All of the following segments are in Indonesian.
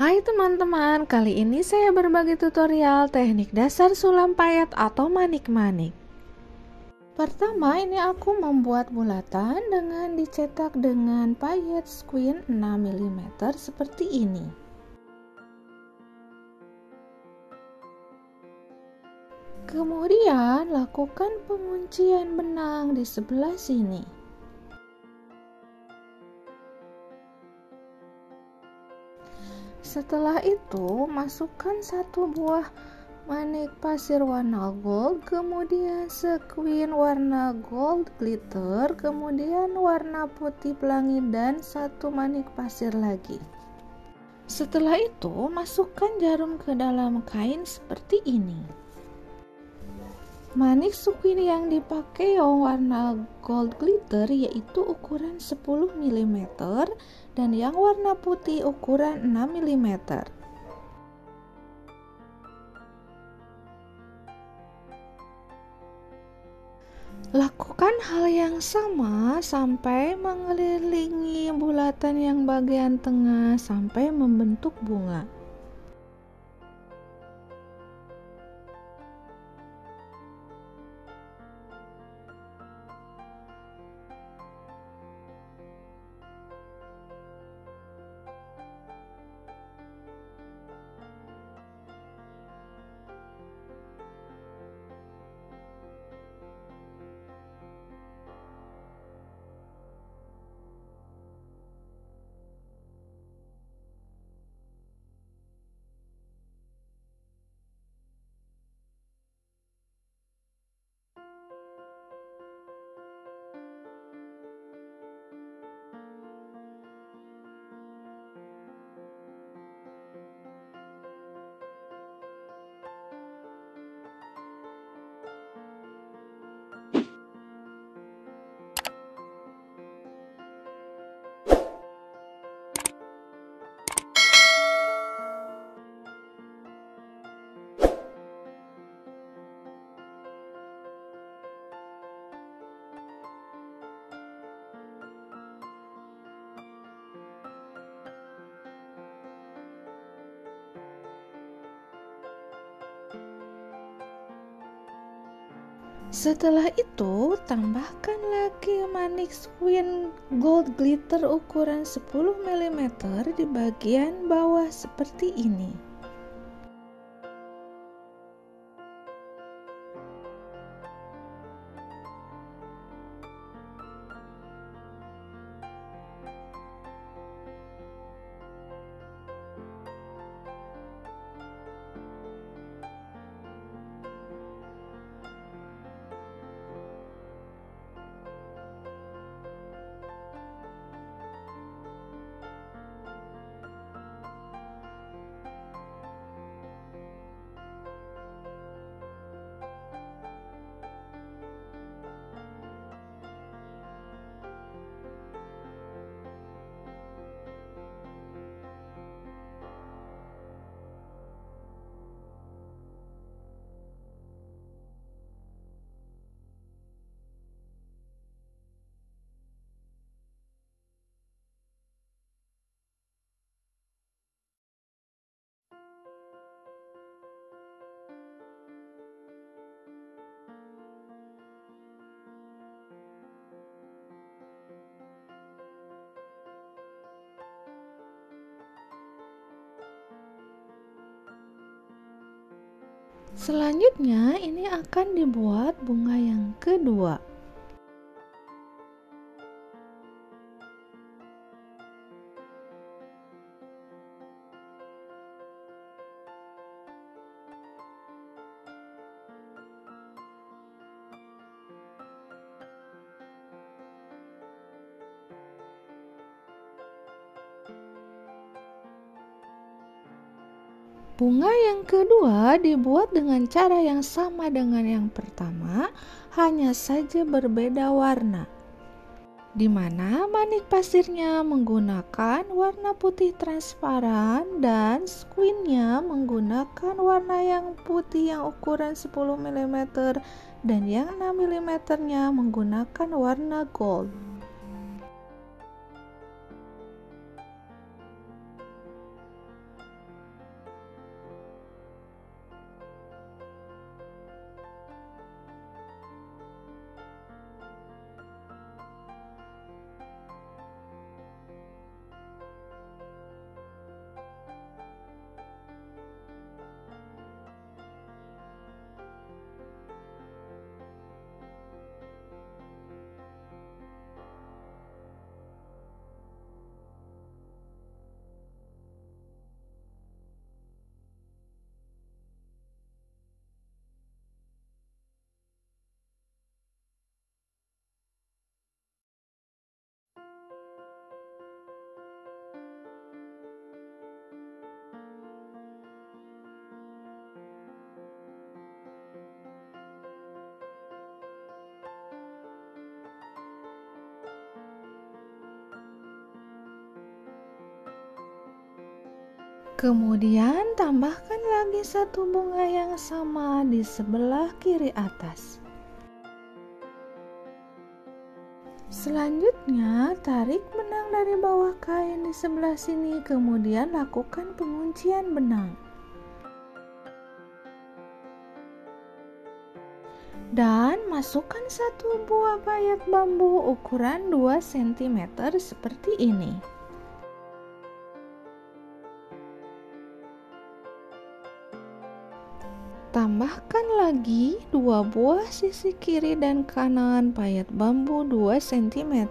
Hai teman-teman, kali ini saya berbagi tutorial teknik dasar sulam payet atau manik-manik. Pertama, ini aku membuat bulatan dengan dicetak dengan payet squin 6 mm seperti ini. Kemudian, lakukan penguncian benang di sebelah sini. Setelah itu, masukkan satu buah manik pasir warna gold, kemudian sequin warna gold glitter, kemudian warna putih pelangi dan satu manik pasir lagi. Setelah itu, masukkan jarum ke dalam kain seperti ini. Manik sequin yang dipakai warna gold glitter yaitu ukuran 10 mm dan yang warna putih ukuran 6 mm. Lakukan hal yang sama sampai mengelilingi bulatan yang bagian tengah sampai membentuk bunga. Setelah itu, tambahkan lagi manik sequin gold glitter ukuran 10 mm di bagian bawah seperti ini. Selanjutnya, ini akan dibuat bunga yang kedua. Bunga yang kedua dibuat dengan cara yang sama dengan yang pertama, hanya saja berbeda warna. Di mana manik pasirnya menggunakan warna putih transparan dan sequinnya menggunakan warna yang putih yang ukuran 10 mm dan yang 6 mm-nya menggunakan warna gold. Kemudian tambahkan lagi satu bunga yang sama di sebelah kiri atas. Selanjutnya, tarik benang dari bawah kain di sebelah sini, kemudian lakukan penguncian benang. Dan masukkan satu buah payet bambu ukuran 2 cm seperti ini. Tambahkan lagi 2 buah sisi kiri dan kanan payet bambu 2 cm.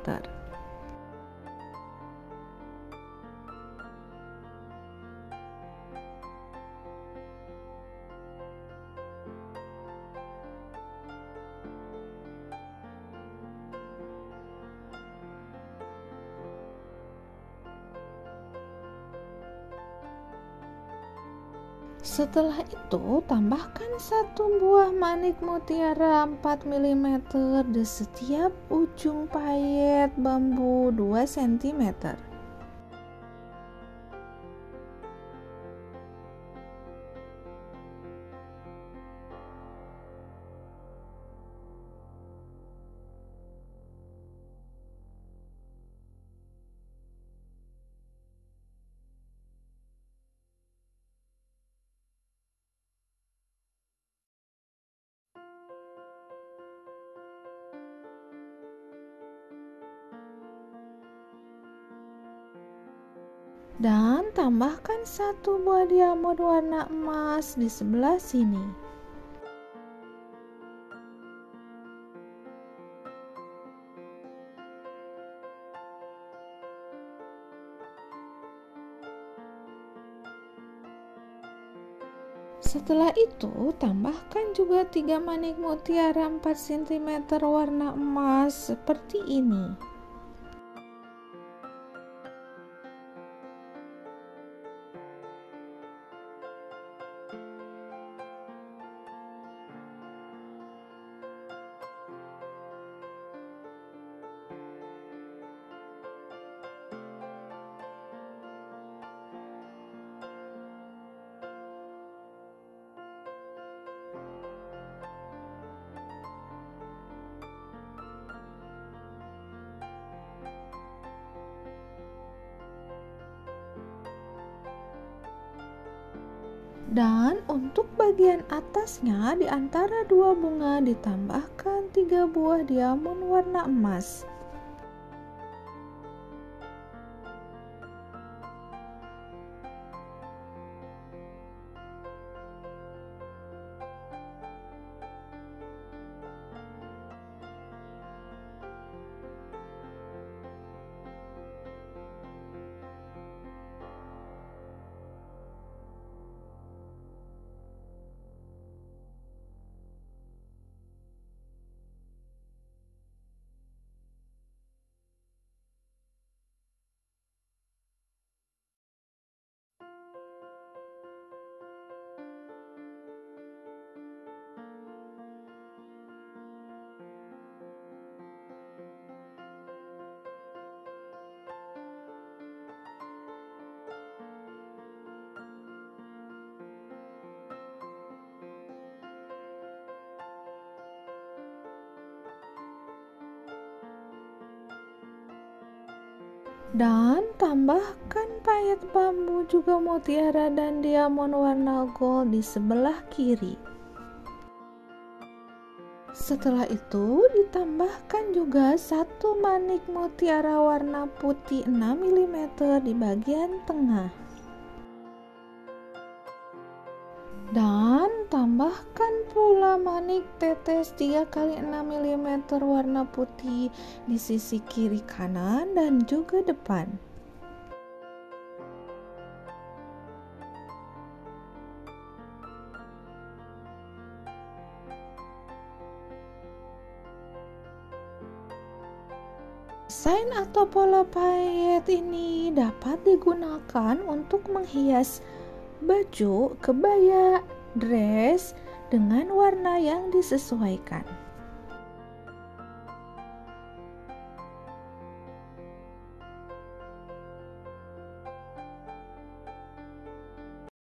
Setelah itu, tambahkan satu buah manik mutiara 4 mm di setiap ujung payet bambu 2 cm. Dan tambahkan satu buah diamond warna emas di sebelah sini. Setelah itu, tambahkan juga 3 manik mutiara 4 cm warna emas seperti ini. Dan untuk bagian atasnya, di antara 2 bunga ditambahkan 3 buah diamond warna emas. Dan tambahkan payet bambu juga mutiara dan diamond warna gold di sebelah kiri. Setelah itu ditambahkan juga satu manik mutiara warna putih 6 mm di bagian tengah. Dan tambahkan pula manik tetes 3 x 6 mm warna putih di sisi kiri kanan dan juga depan. Desain atau pola payet ini dapat digunakan untuk menghias baju, kebaya, dress dengan warna yang disesuaikan.